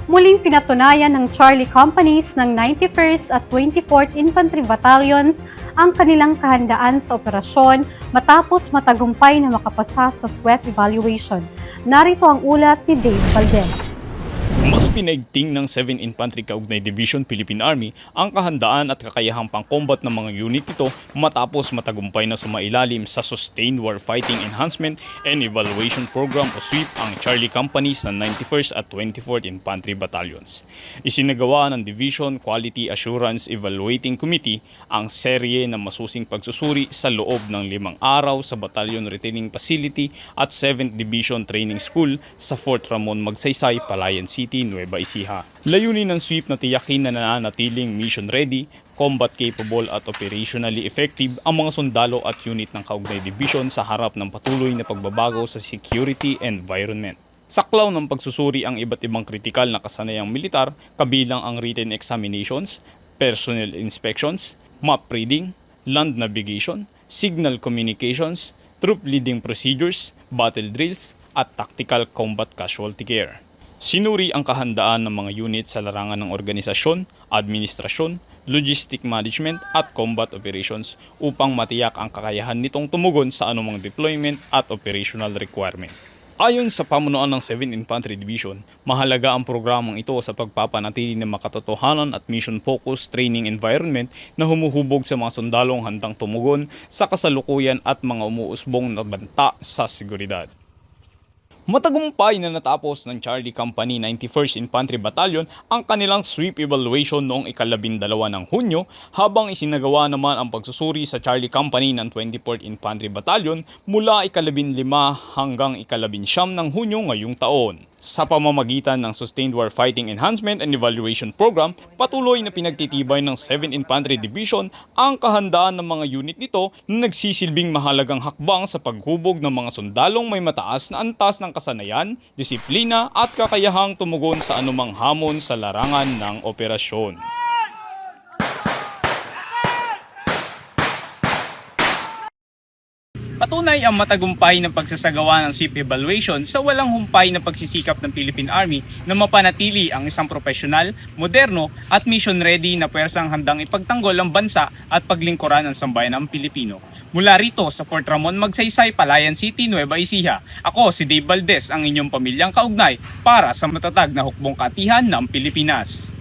Muling pinatunayan ng Charlie Companies ng 91st at 24th Infantry Battalions ang kanilang kahandaan sa operasyon matapos matagumpay na makapasa sa SWEP evaluation. Narito ang ulat ni Dave Valdez. Mas pinaigting ng 7th Infantry Kaugnay Division Philippine Army ang kahandaan at kakayahang pang-combat ng mga unit nito matapos matagumpay na sumailalim sa Sustained Warfighting Enhancement and Evaluation Program o SWEP ang Charlie Companies ng 91st at 24th Infantry Battalions. Isinagawa ng Division Quality Assurance Evaluating Committee ang serye ng masusing pagsusuri sa loob ng 5 araw sa Battalion Retaining Facility at 7th Division Training School sa Fort Ramon Magsaysay, Palayan City, Nueva Ecija. Layunin ng SWEP na tiyakin na nananatiling mission ready, combat capable at operationally effective ang mga sundalo at unit ng Kaugnay Division sa harap ng patuloy na pagbabago sa security environment. Saklaw ng pagsusuri ang iba't ibang kritikal na kasanayang militar, kabilang ang written examinations, personnel inspections, map reading, land navigation, signal communications, troop leading procedures, battle drills, at tactical combat casualty care. Sinuri ang kahandaan ng mga unit sa larangan ng organisasyon, administrasyon, logistic management at combat operations upang matiyak ang kakayahan nitong tumugon sa anumang deployment at operational requirement. Ayon sa pamunuan ng 7th Infantry Division, mahalaga ang programang ito sa pagpapanatili ng makatotohanan at mission-focused training environment na humuhubog sa mga sundalong handang tumugon sa kasalukuyan at mga umuusbong na banta sa seguridad. Matagumpay na natapos ng Charlie Company 91st Infantry Battalion ang kanilang SWEP evaluation noong ika-12 ng Hunyo, habang isinagawa naman ang pagsusuri sa Charlie Company ng 24th Infantry Battalion mula ika-15 hanggang ika-19 ng Hunyo ngayong taon. Sa pamamagitan ng Sustained Warfighting Enhancement and Evaluation Program, patuloy na pinagtitibay ng 7th Infantry Division ang kahandaan ng mga unit nito na nagsisilbing mahalagang hakbang sa paghubog ng mga sundalong may mataas na antas ng kasanayan, disiplina at kakayahang tumugon sa anumang hamon sa larangan ng operasyon. Patunay ang matagumpay ng pagsasagawa ng SWEP evaluation sa walang humpay na pagsisikap ng Philippine Army na mapanatili ang isang profesional, moderno at mission-ready na pwersang handang ipagtanggol ang bansa at paglingkuran ng sambayanang Pilipino. Mula rito sa Fort Ramon Magsaysay, Palayan City, Nueva Ecija, ako si Dave Valdez, ang inyong pamilyang kaugnay para sa matatag na hukbong katihan ng Pilipinas.